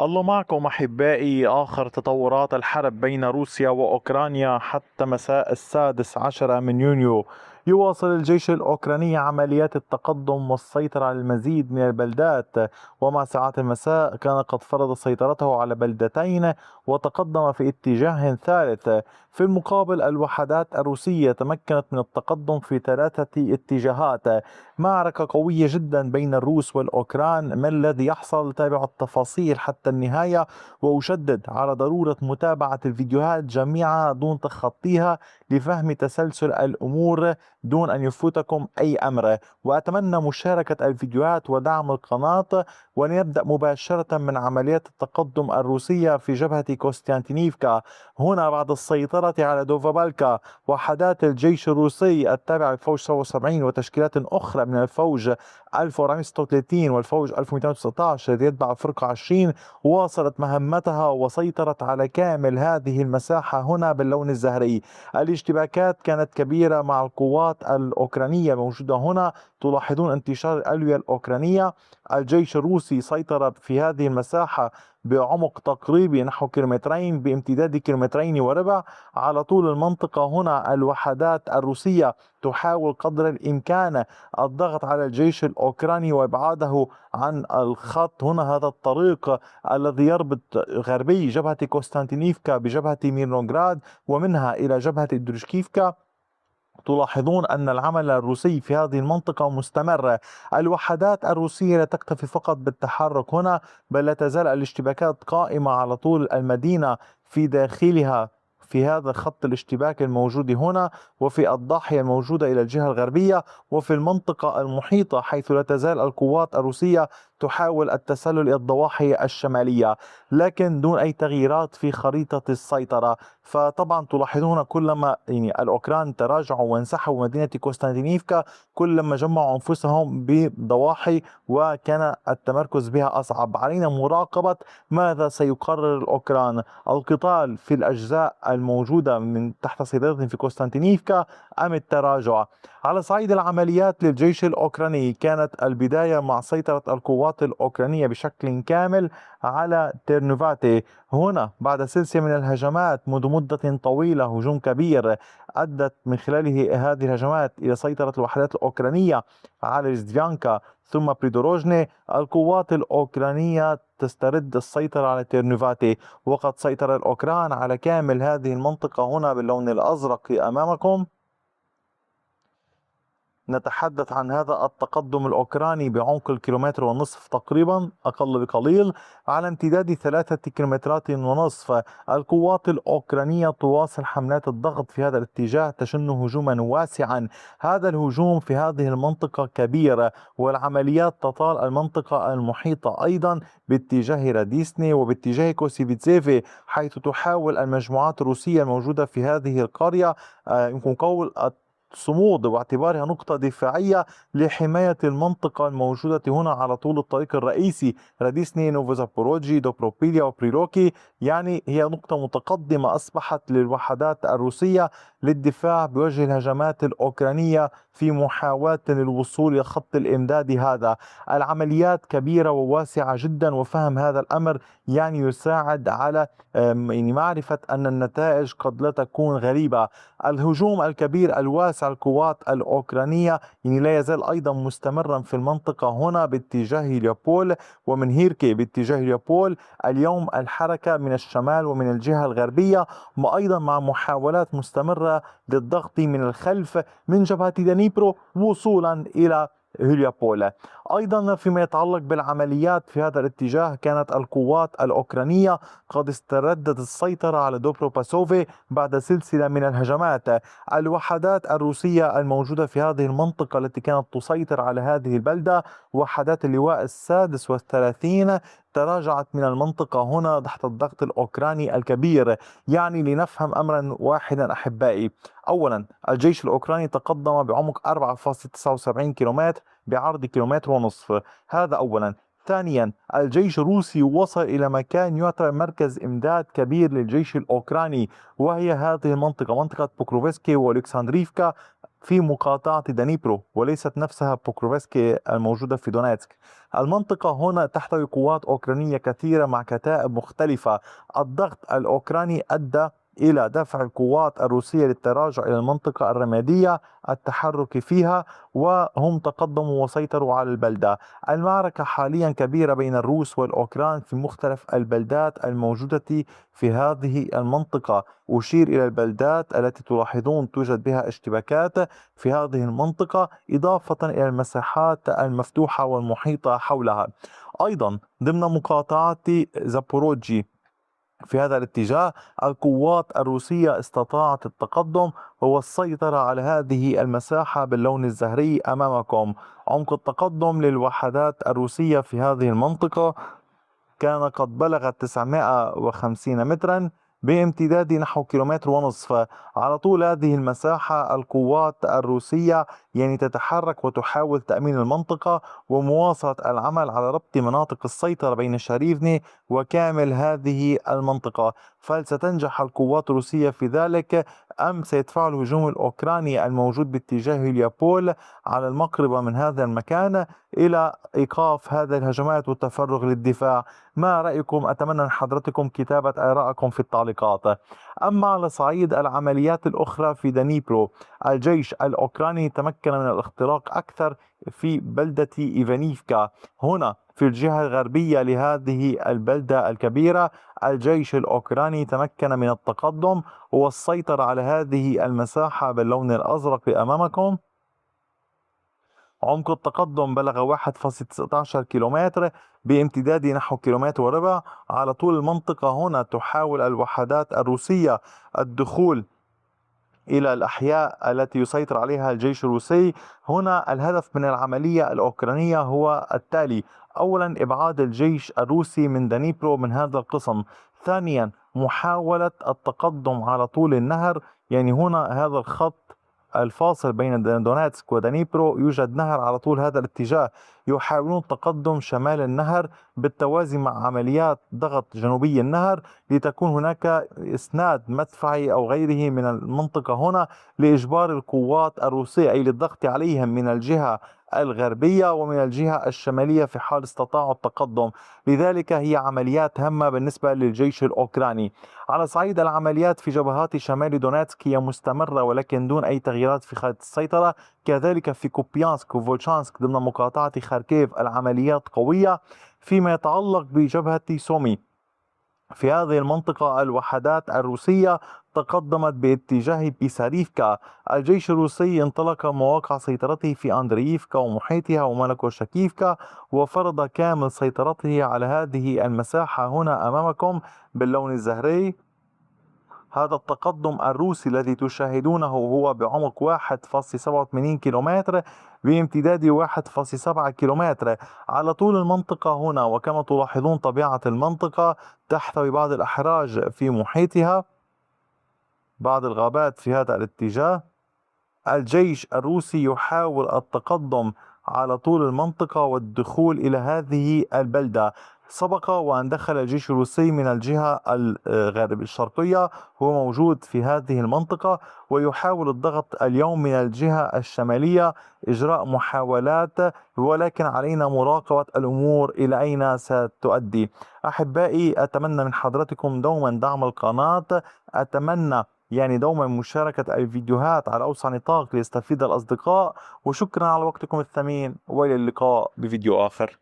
الله معكم أحبائي. آخر تطورات الحرب بين روسيا وأوكرانيا حتى مساء 16 من يونيو. يواصل الجيش الأوكراني عمليات التقدم والسيطرة على المزيد من البلدات، ومع ساعات المساء كان قد فرض سيطرته على بلدتين وتقدم في اتجاه ثالث. في المقابل الوحدات الروسية تمكنت من التقدم في ثلاثة اتجاهات. معركة قوية جدا بين الروس والأوكران. ما الذي يحصل؟ تابعوا التفاصيل حتى النهاية، وأشدد على ضرورة متابعة الفيديوهات جميعها دون تخطيها لفهم تسلسل الأمور دون أن يفوتكم أي أمر. وأتمنى مشاركة الفيديوهات ودعم القناة. ونبدأ مباشرة من عمليات التقدم الروسية في جبهة كوستانتينيفكا. هنا بعد السيطرة على دوفابالكا، وحدات الجيش الروسي التابع للفوج 77 وتشكيلات أخرى من الفوج 1436 والفوج 1219 الذي يتبع الفرقة 20 واصلت مهمتها وسيطرت على كامل هذه المساحة هنا باللون الزهري. الاشتباكات كانت كبيرة مع القوات الأوكرانية الموجودة هنا. تلاحظون انتشار الألوية الأوكرانية. الجيش الروسي سيطر في هذه المساحة بعمق تقريبي نحو كيلومترين بامتداد كيلومترين وربع على طول المنطقة. هنا الوحدات الروسية تحاول قدر الإمكان الضغط على الجيش الأوكراني وإبعاده عن الخط. هنا هذا الطريق الذي يربط غربي جبهة كوستانتينيفكا بجبهة ميرنوغراد ومنها إلى جبهة درشكيفكا. تلاحظون أن العمل الروسي في هذه المنطقة مستمر. الوحدات الروسية لا تكتفي فقط بالتحرك هنا، بل لا تزال الاشتباكات قائمة على طول المدينة في داخلها في هذا خط الاشتباك الموجود هنا، وفي الضاحية الموجودة إلى الجهة الغربية، وفي المنطقة المحيطة حيث لا تزال القوات الروسية تحاول التسلل إلى الضواحي الشمالية، لكن دون أي تغييرات في خريطة السيطرة. فطبعا تلاحظون كلما الأوكران تراجعوا وانسحبوا مدينة كوستانتينيفكا كلما جمعوا أنفسهم بضواحي وكان التمركز بها أصعب. علينا مراقبة ماذا سيقرر الأوكران: القتال في الأجزاء الموجودة من تحت سيطرتهم في كوستانتينيفكا أم التراجع. على صعيد العمليات للجيش الأوكراني، كانت البداية مع سيطرة القوات الأوكرانية بشكل كامل على تيرنوفاتي. هنا بعد سلسلة من الهجمات منذ مدة طويلة، هجوم كبير أدت من خلاله هذه الهجمات إلى سيطرة الوحدات الأوكرانية على زديانكا ثم بريدوروجني، القوات الأوكرانية تسترد السيطرة على تيرنوفاتي. وقد سيطر الأوكران على كامل هذه المنطقة هنا باللون الأزرق أمامكم. نتحدث عن هذا التقدم الأوكراني بعمق الكيلومتر ونصف تقريبا، أقل بقليل، على امتداد 3.5 كيلومترات. القوات الأوكرانية تواصل حملات الضغط في هذا الاتجاه، تشن هجوما واسعا. هذا الهجوم في هذه المنطقة كبير، والعمليات تطال المنطقة المحيطة أيضا باتجاه راديسني وباتجاه كوسيفيتسيفي، حيث تحاول المجموعات الروسية الموجودة في هذه القرية يمكن قول صمود باعتبارها نقطة دفاعية لحماية المنطقة الموجودة هنا على طول الطريق الرئيسي راديسني نوفوزابوروجي دوبروبيليا وبريلوكي. يعني هي نقطة متقدمة أصبحت للوحدات الروسية للدفاع بوجه الهجمات الأوكرانية في محاولة للوصول إلى خط الإمداد هذا. العمليات كبيرة وواسعة جدا، وفهم هذا الأمر يعني يساعد على يعني معرفة أن النتائج قد لا تكون غريبة. الهجوم الكبير الواسع القوات الأوكرانية يعني لا يزال أيضا مستمرا في المنطقة هنا باتجاه ليوبول، ومن هيركي باتجاه ليوبول. اليوم الحركة من الشمال ومن الجهة الغربية، وأيضا مع محاولات مستمرة للضغط من الخلف من جبهة دانيبرو وصولا إلى هيليوبول. أيضا فيما يتعلق بالعمليات في هذا الاتجاه، كانت القوات الأوكرانية قد استردت السيطرة على دوبروباسوفي بعد سلسلة من الهجمات. الوحدات الروسية الموجودة في هذه المنطقة التي كانت تسيطر على هذه البلدة، وحدات اللواء 36، تراجعت من المنطقة هنا تحت الضغط الأوكراني الكبير. يعني لنفهم أمرا واحدا أحبائي: أولا، الجيش الأوكراني تقدم بعمق 4.79 كيلومتر بعرض كيلومتر ونصف، هذا أولا. ثانيا، الجيش الروسي وصل إلى مكان يعتبر مركز إمداد كبير للجيش الأوكراني، وهي هذه المنطقة، منطقة بوكروفسكي وألكسندريفكا. في مقاطعة دنيبرو وليست نفسها بوكروفسكي الموجودة في دونيتسك. المنطقة هنا تحتوي قوات أوكرانية كثيرة مع كتائب مختلفة. الضغط الأوكراني أدى إلى دفع القوات الروسية للتراجع إلى المنطقة الرمادية التحرك فيها، وهم تقدموا وسيطروا على البلدة. المعركة حاليا كبيرة بين الروس والأوكران في مختلف البلدات الموجودة في هذه المنطقة. أشير إلى البلدات التي تلاحظون توجد بها اشتباكات في هذه المنطقة، إضافة إلى المساحات المفتوحة والمحيطة حولها. أيضا ضمن مقاطعة زابوروجي في هذا الاتجاه، القوات الروسية استطاعت التقدم والسيطرة على هذه المساحة باللون الزهري أمامكم. عمق التقدم للوحدات الروسية في هذه المنطقة كان قد بلغ 950 مترا بامتداد نحو كيلومتر ونصف. على طول هذه المساحة القوات الروسية تتحرك وتحاول تأمين المنطقة ومواصلة العمل على ربط مناطق السيطرة بين شريفني وكامل هذه المنطقة. فهل ستنجح القوات الروسية في ذلك أم سيدفع الهجوم الأوكراني الموجود باتجاه اليابول على المقربة من هذا المكان إلى إيقاف هذه الهجمات والتفرغ للدفاع؟ ما رأيكم؟ أتمنى من حضرتكم كتابة آرائكم في التعليقات. أما على صعيد العمليات الأخرى في دنيبرو، الجيش الأوكراني تمكن من الاختراق أكثر في بلدة إيفانيفكا. هنا في الجهة الغربية لهذه البلدة الكبيرة، الجيش الأوكراني تمكن من التقدم والسيطرة على هذه المساحة باللون الأزرق أمامكم. عمق التقدم بلغ 1.19 كيلومتر بامتداد نحو كيلومتر وربع. على طول المنطقة هنا تحاول الوحدات الروسية الدخول إلى الأحياء التي يسيطر عليها الجيش الروسي. هنا الهدف من العملية الأوكرانية هو التالي: أولا إبعاد الجيش الروسي من دنيبرو من هذا القسم. ثانيا محاولة التقدم على طول النهر، هنا هذا الخط الفاصل بين دونيتسك ودنيبرو يوجد نهر على طول هذا الاتجاه. يحاولون تقدم شمال النهر بالتوازي مع عمليات ضغط جنوبي النهر لتكون هناك إسناد مدفعي أو غيره من المنطقة هنا لإجبار القوات الروسية، أي للضغط عليهم من الجهة الغربية ومن الجهة الشمالية في حال استطاعوا التقدم. لذلك هي عمليات هامة بالنسبة للجيش الأوكراني. على صعيد العمليات في جبهات شمال دونيتسك هي مستمرة ولكن دون أي تغييرات في خارطة السيطرة. كذلك في كوبيانسك وفولشانسك ضمن مقاطعة خاركيف العمليات قوية. فيما يتعلق بجبهة سومي، في هذه المنطقة الوحدات الروسية تقدمت باتجاه بيساريفكا. الجيش الروسي انطلق مواقع سيطرته في أندرييفكا ومحيطها وملكوشكيفكا وفرض كامل سيطرته على هذه المساحة هنا أمامكم باللون الزهري. هذا التقدم الروسي الذي تشاهدونه هو بعمق 1.87 كيلومتر بامتداد 1.7 كيلومتر على طول المنطقة هنا. وكما تلاحظون طبيعة المنطقة تحتوي بعض الأحراج في محيطها، بعض الغابات في هذا الاتجاه. الجيش الروسي يحاول التقدم على طول المنطقة والدخول إلى هذه البلدة. سبق وأن دخل الجيش الروسي من الجهة الغرب الشرقية، هو موجود في هذه المنطقة ويحاول الضغط اليوم من الجهة الشمالية، إجراء محاولات، ولكن علينا مراقبة الأمور إلى أين ستؤدي. أحبائي، أتمنى من حضرتكم دوما دعم القناة. أتمنى دوما مشاركة الفيديوهات على أوسع نطاق ليستفيد الأصدقاء. وشكرا على وقتكم الثمين، وإلى اللقاء بفيديو آخر.